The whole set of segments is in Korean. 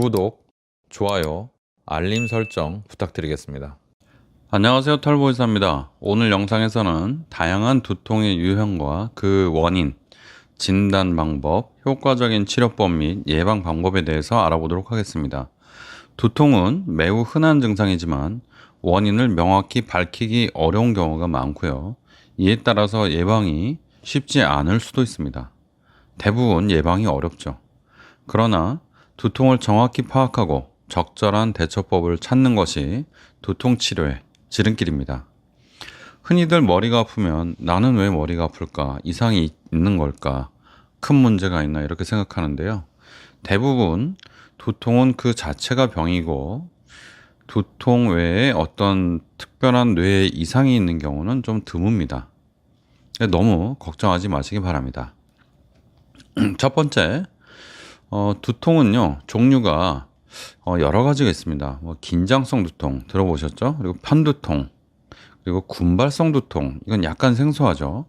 구독, 좋아요, 알림 설정 부탁드리겠습니다. 안녕하세요, 털보이사입니다. 오늘 영상에서는 다양한 두통의 유형과 그 원인, 진단 방법, 효과적인 치료법 및 예방 방법에 대해서 알아보도록 하겠습니다. 두통은 매우 흔한 증상이지만 원인을 명확히 밝히기 어려운 경우가 많고요. 이에 따라서 예방이 쉽지 않을 수도 있습니다. 대부분 예방이 어렵죠. 그러나 두통을 정확히 파악하고 적절한 대처법을 찾는 것이 두통 치료의 지름길입니다. 흔히들 머리가 아프면 나는 왜 머리가 아플까? 이상이 있는 걸까? 큰 문제가 있나? 이렇게 생각하는데요. 대부분 두통은 그 자체가 병이고 두통 외에 어떤 특별한 뇌에 이상이 있는 경우는 좀 드뭅니다. 너무 걱정하지 마시기 바랍니다. 첫 번째, 두통은요, 종류가 여러 가지가 있습니다. 긴장성 두통 들어보셨죠? 그리고 편두통, 그리고 군발성 두통, 이건 약간 생소하죠.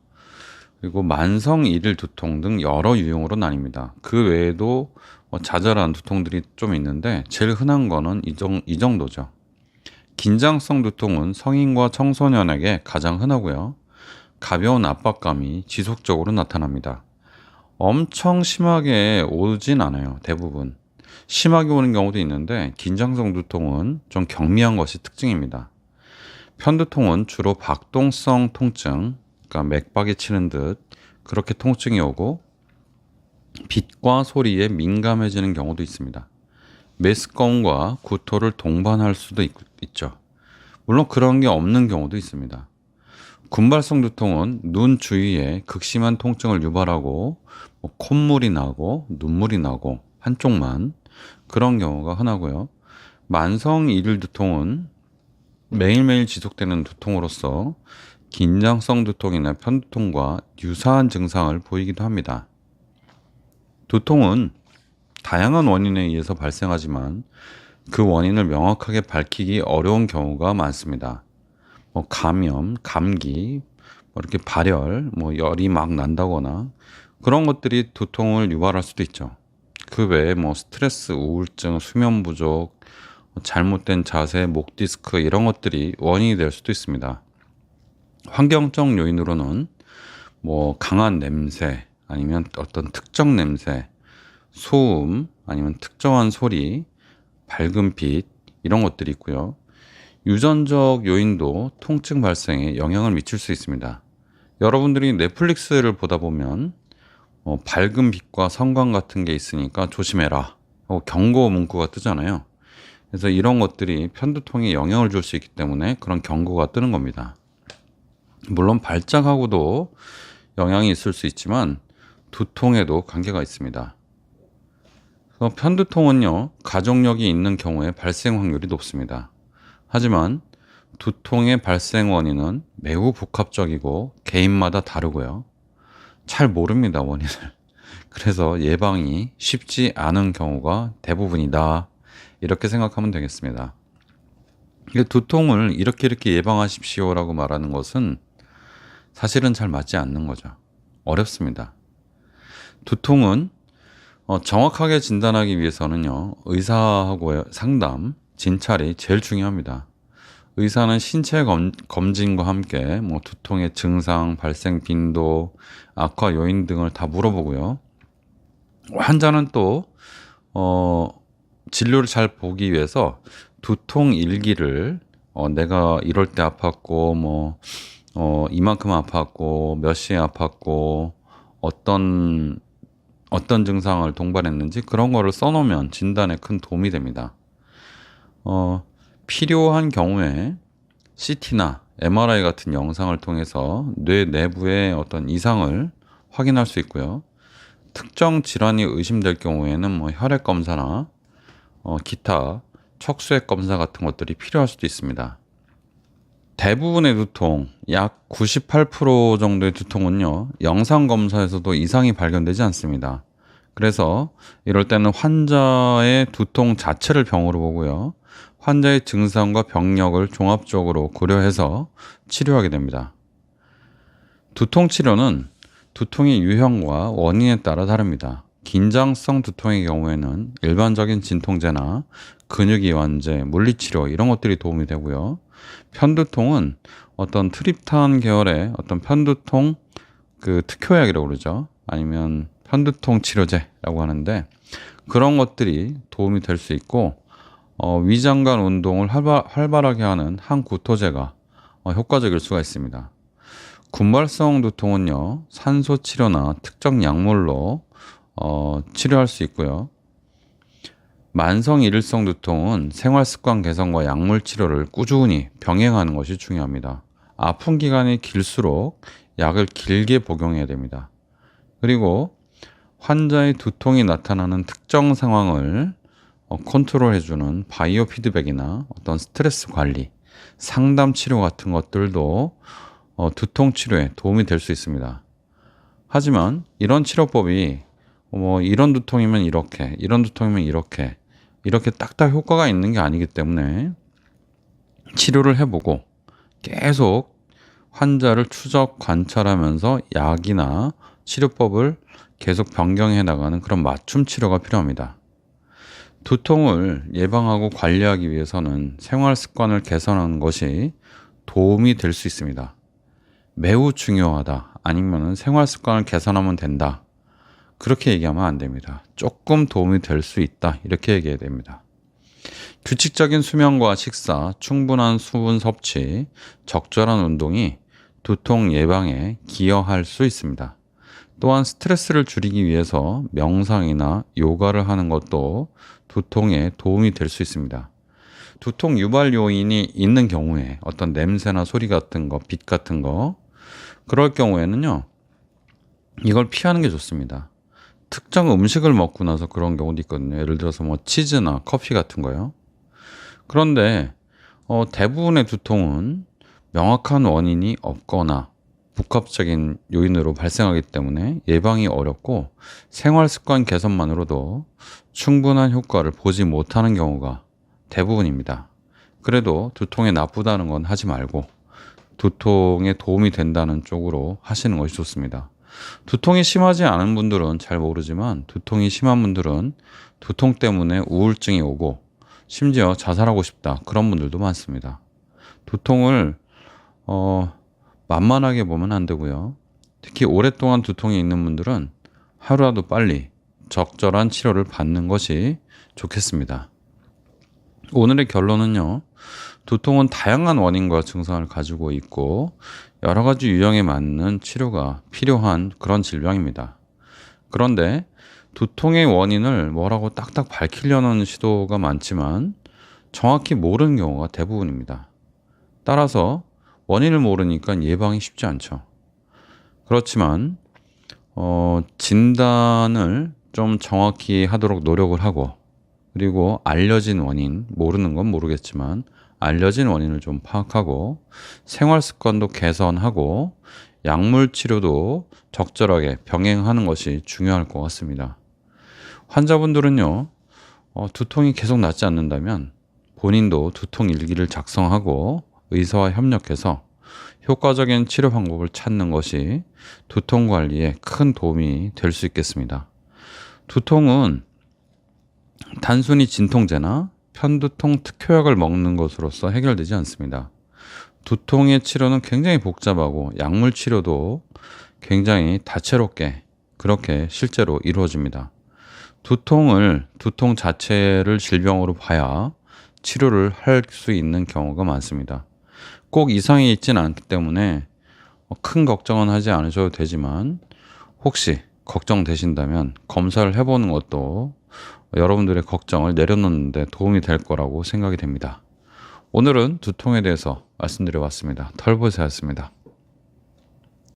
그리고 만성 일일 두통 등 여러 유형으로 나뉩니다. 그 외에도 자잘한 두통들이 좀 있는데 제일 흔한 거는 이 정도죠. 긴장성 두통은 성인과 청소년에게 가장 흔하고요. 가벼운 압박감이 지속적으로 나타납니다. 엄청 심하게 오진 않아요. 대부분. 심하게 오는 경우도 있는데 긴장성 두통은 좀 경미한 것이 특징입니다. 편두통은 주로 박동성 통증, 그러니까 맥박이 치는 듯 그렇게 통증이 오고 빛과 소리에 민감해지는 경우도 있습니다. 메스꺼움과 구토를 동반할 수도 있죠. 물론 그런 게 없는 경우도 있습니다. 군발성 두통은 눈 주위에 극심한 통증을 유발하고 콧물이 나고 눈물이 나고 한쪽만 그런 경우가 흔하고요. 만성 일일 두통은 매일매일 지속되는 두통으로서 긴장성 두통이나 편두통과 유사한 증상을 보이기도 합니다. 두통은 다양한 원인에 의해서 발생하지만 그 원인을 명확하게 밝히기 어려운 경우가 많습니다. 감염, 감기, 이렇게 발열, 열이 막 난다거나 그런 것들이 두통을 유발할 수도 있죠. 그 외에 스트레스, 우울증, 수면 부족, 잘못된 자세, 목 디스크 이런 것들이 원인이 될 수도 있습니다. 환경적 요인으로는 강한 냄새, 아니면 어떤 특정 냄새, 소음, 아니면 특정한 소리, 밝은 빛 이런 것들이 있고요. 유전적 요인도 통증 발생에 영향을 미칠 수 있습니다. 여러분들이 넷플릭스를 보다 보면 밝은 빛과 성광 같은 게 있으니까 조심해라 하고 경고 문구가 뜨잖아요. 그래서 이런 것들이 편두통에 영향을 줄 수 있기 때문에 그런 경고가 뜨는 겁니다. 물론 발작하고도 영향이 있을 수 있지만 두통에도 관계가 있습니다. 그래서 편두통은요, 가족력이 있는 경우에 발생 확률이 높습니다. 하지만 두통의 발생 원인은 매우 복합적이고 개인마다 다르고요. 잘 모릅니다, 원인을. 그래서 예방이 쉽지 않은 경우가 대부분이다. 이렇게 생각하면 되겠습니다. 두통을 이렇게 예방하십시오라고 말하는 것은 사실은 잘 맞지 않는 거죠. 어렵습니다. 두통은 정확하게 진단하기 위해서는요, 의사하고의 상담, 진찰이 제일 중요합니다. 의사는 신체 검진과 함께 두통의 증상, 발생 빈도, 악화 요인 등을 다 물어보고요. 환자는 또 진료를 잘 보기 위해서 두통 일기를 내가 이럴 때 아팠고 이만큼 아팠고 몇 시에 아팠고 어떤 증상을 동반했는지 그런 거를 써놓으면 진단에 큰 도움이 됩니다. 필요한 경우에 CT나 MRI 같은 영상을 통해서 뇌 내부의 어떤 이상을 확인할 수 있고요. 특정 질환이 의심될 경우에는 혈액 검사나 기타 척수액 검사 같은 것들이 필요할 수도 있습니다. 대부분의 두통, 약 98% 정도의 두통은요, 영상 검사에서도 이상이 발견되지 않습니다. 그래서 이럴 때는 환자의 두통 자체를 병으로 보고요. 환자의 증상과 병력을 종합적으로 고려해서 치료하게 됩니다. 두통 치료는 두통의 유형과 원인에 따라 다릅니다. 긴장성 두통의 경우에는 일반적인 진통제나 근육이완제, 물리치료 이런 것들이 도움이 되고요. 편두통은 어떤 트립탄 계열의 어떤 편두통 특효약이라고 그러죠. 아니면 편두통 치료제라고 하는데 그런 것들이 도움이 될 수 있고 위장관 운동을 활발하게 하는 항구토제가 효과적일 수가 있습니다. 군발성 두통은요, 산소 치료나 특정 약물로 치료할 수 있고요. 만성 일일성 두통은 생활 습관 개선과 약물 치료를 꾸준히 병행하는 것이 중요합니다. 아픈 기간이 길수록 약을 길게 복용해야 됩니다. 그리고 환자의 두통이 나타나는 특정 상황을 컨트롤해주는 바이오 피드백이나 어떤 스트레스 관리, 상담 치료 같은 것들도 두통 치료에 도움이 될 수 있습니다. 하지만 이런 치료법이 이런 두통이면 이렇게, 이런 두통이면 이렇게 딱딱 효과가 있는 게 아니기 때문에 치료를 해보고 계속 환자를 추적 관찰하면서 약이나 치료법을 계속 변경해 나가는 그런 맞춤 치료가 필요합니다. 두통을 예방하고 관리하기 위해서는 생활 습관을 개선하는 것이 도움이 될 수 있습니다. 매우 중요하다, 아니면 생활 습관을 개선하면 된다, 그렇게 얘기하면 안 됩니다. 조금 도움이 될 수 있다, 이렇게 얘기해야 됩니다. 규칙적인 수면과 식사, 충분한 수분 섭취, 적절한 운동이 두통 예방에 기여할 수 있습니다. 또한 스트레스를 줄이기 위해서 명상이나 요가를 하는 것도 두통에 도움이 될 수 있습니다. 두통 유발 요인이 있는 경우에 어떤 냄새나 소리 같은 거, 빛 같은 거, 그럴 경우에는요, 이걸 피하는 게 좋습니다. 특정 음식을 먹고 나서 그런 경우도 있거든요. 예를 들어서 치즈나 커피 같은 거요. 그런데 대부분의 두통은 명확한 원인이 없거나 복합적인 요인으로 발생하기 때문에 예방이 어렵고 생활 습관 개선만으로도 충분한 효과를 보지 못하는 경우가 대부분입니다. 그래도 두통에 나쁘다는 건 하지 말고 두통에 도움이 된다는 쪽으로 하시는 것이 좋습니다. 두통이 심하지 않은 분들은 잘 모르지만 두통이 심한 분들은 두통 때문에 우울증이 오고 심지어 자살하고 싶다, 그런 분들도 많습니다. 두통을 만만하게 보면 안 되고요. 특히 오랫동안 두통이 있는 분들은 하루라도 빨리 적절한 치료를 받는 것이 좋겠습니다. 오늘의 결론은요, 두통은 다양한 원인과 증상을 가지고 있고 여러 가지 유형에 맞는 치료가 필요한 그런 질병입니다. 그런데 두통의 원인을 뭐라고 딱딱 밝히려는 시도가 많지만 정확히 모르는 경우가 대부분입니다. 따라서 원인을 모르니까 예방이 쉽지 않죠. 그렇지만 진단을 좀 정확히 하도록 노력을 하고, 그리고 알려진 원인, 모르는 건 모르겠지만 알려진 원인을 좀 파악하고 생활 습관도 개선하고 약물 치료도 적절하게 병행하는 것이 중요할 것 같습니다. 환자분들은요, 두통이 계속 낫지 않는다면 본인도 두통 일기를 작성하고 의사와 협력해서 효과적인 치료 방법을 찾는 것이 두통 관리에 큰 도움이 될 수 있겠습니다. 두통은 단순히 진통제나 편두통 특효약을 먹는 것으로서 해결되지 않습니다. 두통의 치료는 굉장히 복잡하고 약물 치료도 굉장히 다채롭게 그렇게 실제로 이루어집니다. 두통 자체를 질병으로 봐야 치료를 할 수 있는 경우가 많습니다. 꼭 이상이 있지는 않기 때문에 큰 걱정은 하지 않으셔도 되지만 혹시 걱정되신다면 검사를 해보는 것도 여러분들의 걱정을 내려놓는 데 도움이 될 거라고 생각이 됩니다. 오늘은 두통에 대해서 말씀드려봤습니다. 털보세였습니다.